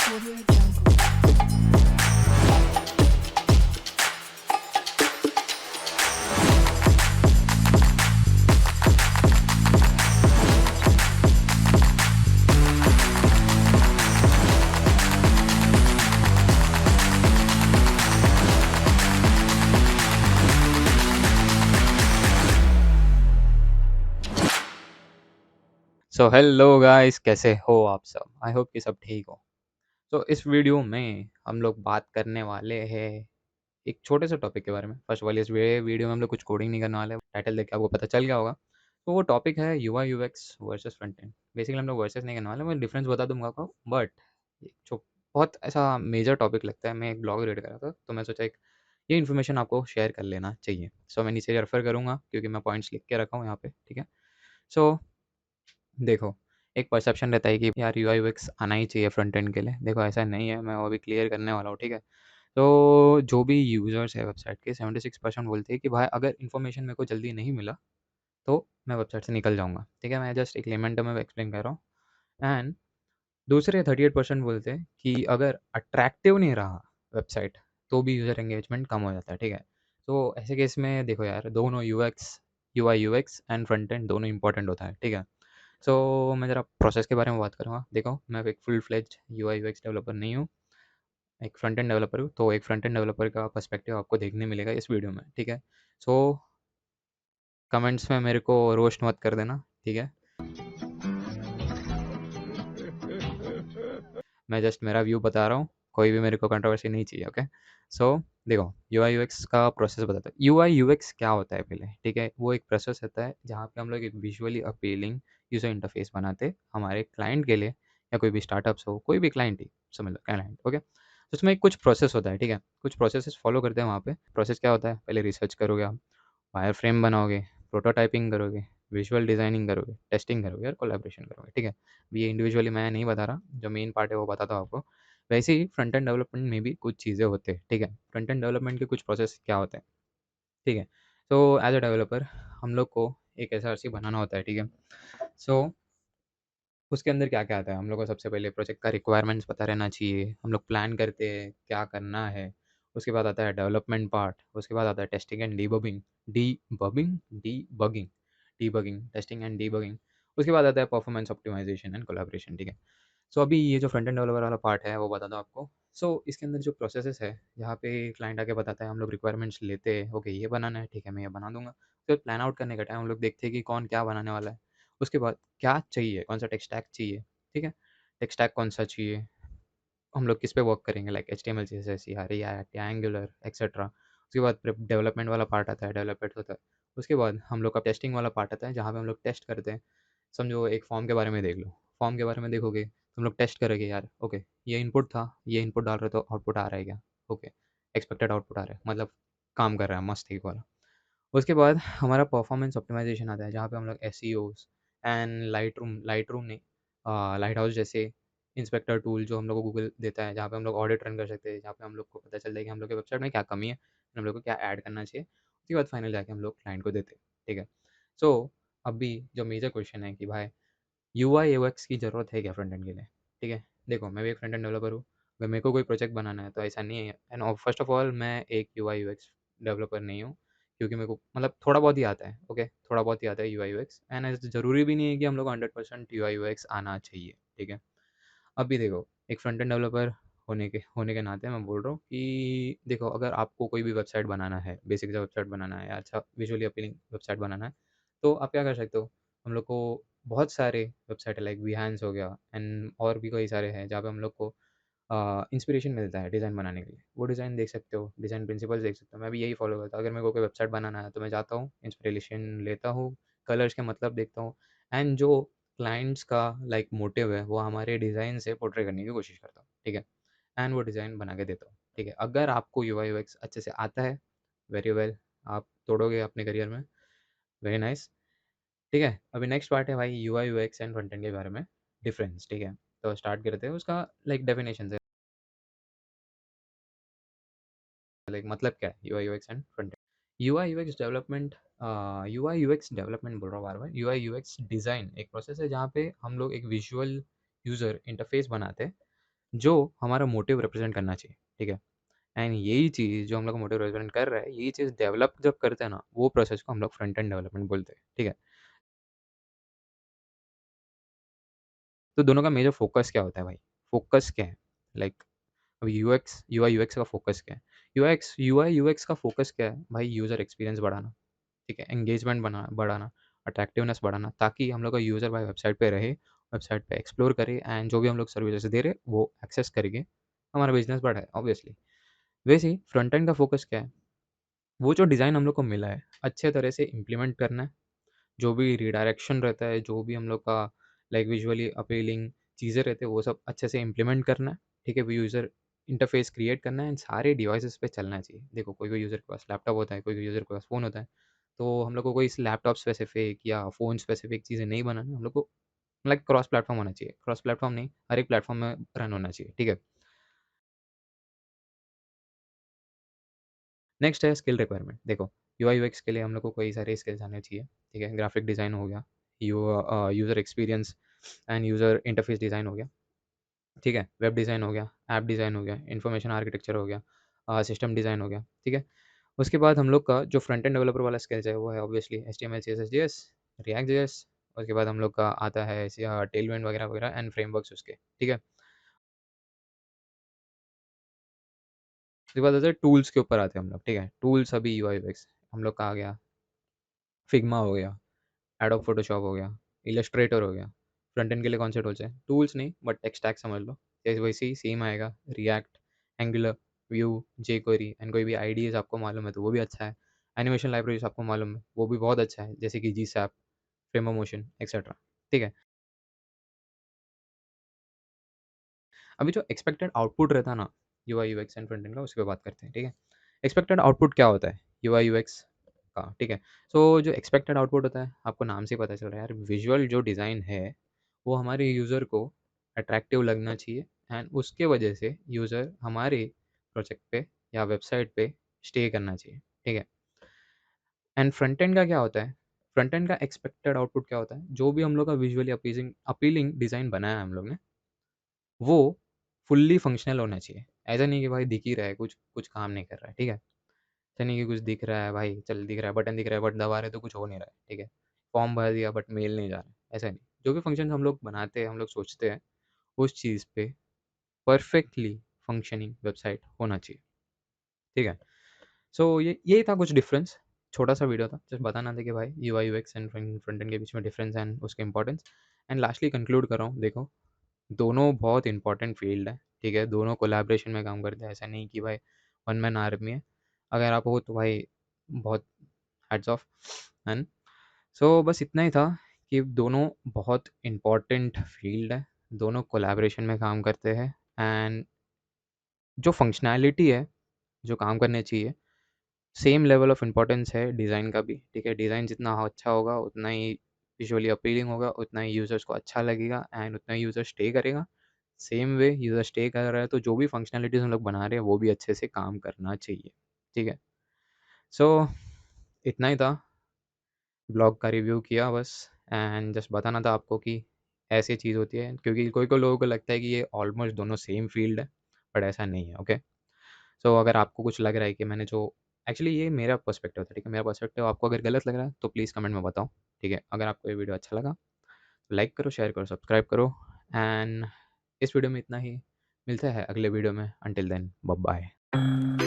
Audio Jungle. So hello guys, कैसे हो आप सब? आई होप कि सब ठीक हो। तो इस वीडियो में हम लोग बात करने वाले हैं एक छोटे से टॉपिक के बारे में। फर्स्ट वाली इस वीडियो में हम लोग कुछ कोडिंग नहीं करने वाले, टाइटल देख के आपको पता चल गया होगा। तो वो टॉपिक है UI UX versus front end. Basically हम लोग वर्सेस नहीं करने वाले, मैं डिफरेंस बता दूंगा आपको। बट जो बहुत ऐसा मेजर टॉपिक लगता है, मैं एक ब्लॉग रीड कर रहा था तो मैं सोचा एक ये इन्फॉर्मेशन आपको शेयर कर लेना चाहिए। सो मैं नीचे रेफर करूँगा क्योंकि मैं पॉइंट्स लिख के रखा हूँ यहाँ पे, ठीक है। सो देखो, एक परसेप्शन रहता है कि यार यूआई यूएक्स आना ही चाहिए फ्रंट एंड के लिए। देखो ऐसा नहीं है, मैं वो अभी क्लियर करने वाला हूँ, ठीक है। तो जो भी यूज़र्स है वेबसाइट के 76% बोलते हैं कि भाई अगर इन्फॉर्मेशन मेरे को जल्दी नहीं मिला तो मैं वेबसाइट से निकल जाऊँगा, ठीक है। मैं जस्ट एक लेमन टर्म में एक्सप्लेन कर रहा हूँ। एंड दूसरे 38% बोलते हैं कि अगर अट्रैक्टिव नहीं रहा वेबसाइट तो भी यूज़र एंगेजमेंट कम हो जाता है, ठीक है। तो ऐसे केस में देखो यार, दोनों UX UI UX and front end दोनों इंपॉर्टेंट होता है, ठीक है। मैं ज़रा प्रोसेस के बारे में बात करूँगा। देखो, मैं एक full fledged UI UX developer नहीं हूँ, एक फ्रंट एंड डेवलपर हूँ। तो एक फ्रंट एंड डेवलपर का पर्सपेक्टिव आपको देखने मिलेगा इस वीडियो में, ठीक है। सो कमेंट्स में मेरे को रोस्ट मत कर देना, ठीक है। मैं जस्ट मेरा व्यू बता रहा हूँ, कोई भी मेरे को कंट्रोवर्सी नहीं चाहिए, ओके। देखो, यूआई यूएक्स का प्रोसेस बताता है। यूआई यूएक्स क्या होता है पहले, ठीक है। वो एक प्रोसेस होता है जहाँ पे हम लोग एक विजुअली अपीलिंग यूज़र इंटरफेस बनाते हमारे क्लाइंट के लिए, या कोई भी स्टार्टअप्स हो, कोई भी क्लाइंट ही समझ लो क्लाइंट, ओके। तो उसमें कुछ प्रोसेस होता है, ठीक है। कुछ प्रोसेसेस फॉलो करते हैं वहाँ पे। प्रोसेस क्या होता है? पहले रिसर्च करोगे आप, वायर फ्रेम बनाओगे, प्रोटोटाइपिंग करोगे, विजुअल डिज़ाइनिंग करोगे, टेस्टिंग करोगे और कोलैबोरेशन करोगे, ठीक है। ये इंडिविजुअली मैं नहीं बता रहा, जो मेन पार्ट है वो बताता हूँ आपको। वैसे ही फ्रंट एंड डेवलपमेंट में भी कुछ चीज़ें होते हैं, ठीक है। फ्रंट एंड डेवलपमेंट के कुछ प्रोसेस क्या होते हैं, ठीक है। एज अ डेवलपर हम लोग को एक एसआरसी बनाना होता है, ठीक है। सो उसके अंदर क्या-क्या आता है? हम लोग को सबसे पहले प्रोजेक्ट का रिक्वायरमेंट्स पता रहना चाहिए। हम लोग प्लान करते हैं क्या करना है। उसके बाद आता है डेवलपमेंट पार्ट, उसके बाद आता है testing and debugging debugging debugging debugging testing and debugging. उसके बाद आता है परफॉर्मेंस ऑप्टिमाइज़ेशन एंड कोलैबोरेशन, ठीक है। अभी ये जो फ्रंट एंड डेवलपर वाला पार्ट है वो बताता हूँ आपको। इसके अंदर जो प्रोसेसेस है, जहाँ पे क्लाइंट आके बताता है, हम लोग रिक्वायरमेंट्स लेते हैं, ओके ये बनाना है, ठीक है मैं ये बना दूँगा। फिर प्लान आउट करने का टाइम हम लोग देखते हैं कि कौन क्या बनाने वाला है। उसके बाद क्या चाहिए, कौन-सा टेक स्टैक चाहिए, ठीक है? टेक स्टैक कौन-सा चाहिए, हम लोग किस पे वर्क करेंगे, लाइक एचटीएमएल, सीएसएस या रिएक्ट या एंगुलर एक्सेट्रा। उसके बाद फिर डेवलपमेंट वाला पार्ट आता है, डेवलपमेंट होता है। उसके बाद हम लोग का टेस्टिंग वाला पार्ट आता है, जहाँ पे हम लोग टेस्ट करते हैं। समझो एक फॉर्म के बारे में देख लो, फॉर्म के बारे में देखोगे तो हम लोग टेस्ट करेंगे यार, ओके ये इनपुट था, ये इनपुट डाल रहे हो तो आउटपुट आ रहा है क्या? ओके, एक्सपेक्टेड आउटपुट आ रहा है, मतलब काम कर रहा है मस्त ठीक वाला। उसके बाद हमारा परफॉर्मेंस ऑप्टिमाइज़ेशन आता है, जहाँ पे हम लोग एसईओज़ एंड लाइटरूम नहीं, लाइट हाउस जैसे इंस्पेक्टर टूल जो हम लोग को गूगल देता है, जहाँ पे हम लोग ऑडिट रन कर सकते हैं, जहाँ पे हम लोग को पता चलता है कि हम लोग के वेबसाइट में क्या कमी है, हम लोग को क्या ऐड करना चाहिए। उसके बाद फाइनल जाके हम लोग क्लाइंट को देते हैं, ठीक है। सो अभी जो मेजर क्वेश्चन है कि भाई यूआई यूएक्स की ज़रूरत है क्या फ्रंट एंड के लिए, ठीक है। देखो, मैं भी एक फ्रंट एंड डेवलपर हूँ। अगर मेरे को कोई प्रोजेक्ट बनाना है तो ऐसा नहीं है। एंड फर्स्ट ऑफ ऑल मैं एक यूआई यूएक्स डेवलपर नहीं हूँ, क्योंकि मेरे को मतलब थोड़ा बहुत ही आता है, ओके थोड़ा बहुत ही आता है यूआई यूएक्स। एंड ऐसा ज़रूरी भी नहीं है कि हम लोग को 100% यूआई यूएक्स आना चाहिए, ठीक है। अभी देखो, एक फ्रंट एंड डेवलपर होने के नाते मैं बोल रहा हूँ कि देखो, अगर आपको कोई भी वेबसाइट बनाना है, बेसिक सा वेबसाइट बनाना है या अच्छा विजुअली अपीलिंग वेबसाइट बनाना है, तो आप क्या कर सकते हो? हम लोग को बहुत सारे वेबसाइट है, लाइक बिहेंस हो गया एंड और भी कई सारे हैं, जहाँ पे हम लोग को इंस्पिरेशन मिलता है डिज़ाइन बनाने के लिए। वो डिज़ाइन देख सकते हो, डिज़ाइन प्रिंसिपल्स देख सकते हो। मैं भी यही फॉलो करता हूँ। अगर मेरे को कोई वेबसाइट बनाना है तो मैं जाता हूँ, इंस्पिरेशन लेता हूँ, कलर्स के मतलब देखता हूँ, एंड जो क्लाइंट्स का लाइक मोटिव है वो हमारे डिज़ाइन से पोर्ट्रे करने की कोशिश करता हूँ, ठीक है। एंड वो डिज़ाइन बना के देता हूँ, ठीक है। अगर आपको यूआई यूएक्स अच्छे से आता है, वेरी वेल, आप तोड़ोगे अपने करियर में, वेरी नाइस, ठीक है। अभी नेक्स्ट पार्ट है भाई UI UX and front end के बारे में डिफरेंस, ठीक है। तो स्टार्ट करते हैं उसका लाइक डेफिनेशन से, लाइक मतलब क्या है UI UX and front end. UI UX development बोल रहा हूँ बार बार। यूआई यूएक्स डिज़ाइन एक प्रोसेस है जहाँ पे हम लोग एक विजुअल यूज़र इंटरफेस बनाते हैं, जो हमारा मोटिव रिप्रेज़ेंट करना चाहिए, ठीक है? एंड यही चीज़ जो हम लोग का मोटिव रिप्रेज़ेंट कर रहा है, यही चीज़ डेवलप जब करते हैं ना, वो प्रोसेस को हम लोग फ्रंट एंड डेवलपमेंट बोलते हैं, ठीक है? तो दोनों का मेजर फ़ोकस क्या होता है भाई? फ़ोकस क्या है? लाइक अब यूएक्स यूआई-यूएक्स का फ़ोकस क्या है? यूआई-यूएक्स का फ़ोकस क्या है? भाई यूज़र एक्सपीरियंस बढ़ाना, ठीक है? एंगेजमेंट बढ़ाना, अट्रैक्टिवनेस बढ़ाना ताकि हम लोग का यूज़र भाई वेबसाइट पे रहे, वेबसाइट पे एक्सप्लोर करे एंड जो भी हम लोग सर्विसेज़ दे रहे हैं, वो एक्सेस करके हमारा बिज़नेस बढ़े ऑब्वियसली। वैसे ही फ्रंट एंड का फ़ोकस क्या है? वो जो डिज़ाइन हम लोग को मिला है, अच्छे तरह से इम्प्लीमेंट करना है। जो भी रिडायरेक्शन रहता है, जो भी हम लोग का लाइक विजुअली अपीलिंग चीज़ें रहते हैं, वो सब अच्छे से इम्प्लीमेंट करना है, ठीक है? वो यूज़र इंटरफ़ेस क्रिएट करना है एंड सारे डिवाइसेज़ पे चलना चाहिए। देखो, कोई-कोई यूज़र के पास लैपटॉप होता है, कोई-कोई यूज़र के पास फ़ोन होता है, तो हम लोग को कोई इस लैपटॉप स्पेसिफ़िक या फ़ोन स्पेसिफ़िक चीज़ें नहीं बनानी, हम लोग को लाइक क्रॉस प्लेटफ़ॉर्म होना चाहिए। क्रॉस प्लेटफ़ॉर्म नहीं, हर एक प्लेटफ़ॉर्म में रन होना चाहिए, ठीक है? नेक्स्ट है स्किल रिक्वायरमेंट। देखो, यूआई-यूएक्स के लिए हम लोग को कई सारे स्किल्स आने चाहिए, ठीक है? ग्राफ़िक डिज़ाइन हो गया, user experience end user interface design हो गया। ठीक है? वेब डिज़ाइन हो गया, ऐप डिज़ाइन हो गया, इन्फॉर्मेशन आर्किटेक्चर हो गया, सिस्टम डिज़ाइन हो गया, ठीक है? उसके बाद हम लोग का जो फ्रंट एंड डेवलपर वाला स्किल्स है, वो है obviously HTML, CSS, JS, react JS. उसके बाद हम लोग का आता है टेलविंड वगैरह-वगैरह एंड फ्रेमवर्क्स उसके, ठीक है? उसके बाद आता है टूल्स के ऊपर आते हैं हम लोग, ठीक है? टूल्स अभी यूआई यूएक्स हम लोग का आ गया, फिग्मा हो गया, एडोब फ़ोटोशॉप हो गया, इलस्ट्रेटर हो गया। फ्रंट एंड के लिए कौन-से टूल्स हैं? टूल्स नहीं बट टेक स्टैक समझ लो। जैसे वैसे ही सेम आएगा react, angular, view, jQuery and कोई भी आईडीज़ आपको मालूम है तो वो भी अच्छा है। एनिमेशन लाइब्रेरीज़ आपको मालूम है, वो भी बहुत अच्छा है जैसे कि जीसैप, फ्रेमोमोशन एक्सेट्रा। ठीक है? अभी जो एक्सपेक्टेड आउटपुट रहता है ना UI UX and front end का उसकी बात करते हैं, ठीक है? एक्सपेक्टेड आउटपुट क्या होता है यूआई यूएक्स का, ठीक है? सो जो एक्सपेक्टेड आउटपुट होता है आपको नाम से ही पता चल रहा है यार, विजुअल जो डिज़ाइन है वो हमारे यूज़र को अट्रैक्टिव लगना चाहिए एंड उसके वजह से यूज़र हमारे प्रोजेक्ट पे या वेबसाइट पे स्टे करना चाहिए, ठीक है? एंड फ्रंट एंड का क्या होता है? फ्रंट एंड का एक्सपेक्टेड आउटपुट क्या होता है? जो भी हम लोग का विजुअली अपीजिंग अपीलिंग डिज़ाइन बनाया है हम लोग ने, वो फुल्ली फंक्शनल होना चाहिए। ऐसा नहीं कि भाई दिख ही रहा है, कुछ कुछ काम नहीं कर रहा है, ठीक है? ऐसा नहीं कि कुछ दिख रहा है भाई, चल दिख रहा है, बटन दिख रहा है, बट दबा रहे तो कुछ हो नहीं रहा है, ठीक है? फॉर्म भर दिया बट मेल नहीं जा रहा है, ऐसा नहीं। जो भी फंक्शंस हम लोग बनाते हैं, हम लोग सोचते हैं, उस चीज़ पे परफेक्टली फंक्शनिंग वेबसाइट होना चाहिए, ठीक है? सो यही था कुछ डिफरेंस, छोटा-सा वीडियो था, जस्ट बताना था कि भाई UI UX and front end के बीच में डिफरेंस एंड उसका इम्पोर्टेंस। एंड लास्टली कंक्लूड कर रहा हूँ, देखो दोनों बहुत इंपॉर्टेंट फील्ड है, ठीक है? दोनों कोलैबोरेशन में काम करते हैं, ऐसा नहीं कि भाई वन मैन आर्मी है। अगर आप हो तो भाई बहुत हैट्स ऑफ। एंड सो बस इतना ही था कि दोनों बहुत इंपॉर्टेंट फील्ड है, दोनों कोलैबोरेशन में काम करते हैं एंड जो फंक्शनैलिटी है, जो काम करने चाहिए, सेम लेवल ऑफ इम्पोर्टेंस है डिज़ाइन का भी, ठीक है? डिज़ाइन जितना अच्छा होगा, उतना ही विजुअली अपीलिंग होगा, उतना ही यूज़र्स को अच्छा लगेगा एंड उतना ही यूज़र स्टे करेगा। सेम वे यूज़र स्टे कर रहा है तो जो भी फंक्शनैलिटीज़ हम लोग बना रहे हैं वो भी अच्छे से काम करना चाहिए, ठीक है? सो इतना ही था, ब्लॉग का रिव्यू किया बस एंड जस्ट बताना था आपको कि ऐसी चीज़ होती है क्योंकि कोई-कोई लोगों को लगता है कि ये ऑलमोस्ट दोनों सेम फ़ील्ड है, बट ऐसा नहीं है, ओके? सो अगर आपको कुछ लग रहा है कि मैंने जो एक्चुअली ये मेरा पर्सपेक्टिव था, ठीक है? मेरा पर्सपेक्टिव आपको अगर गलत लग रहा है तो प्लीज़ कमेंट में बताओ, ठीक है? अगर आपको ये वीडियो अच्छा लगा, तो लाइक करो, शेयर करो, सब्सक्राइब करो एंड इस वीडियो में इतना ही। मिलते हैं अगले वीडियो में, अंटिल देन बाय बाय।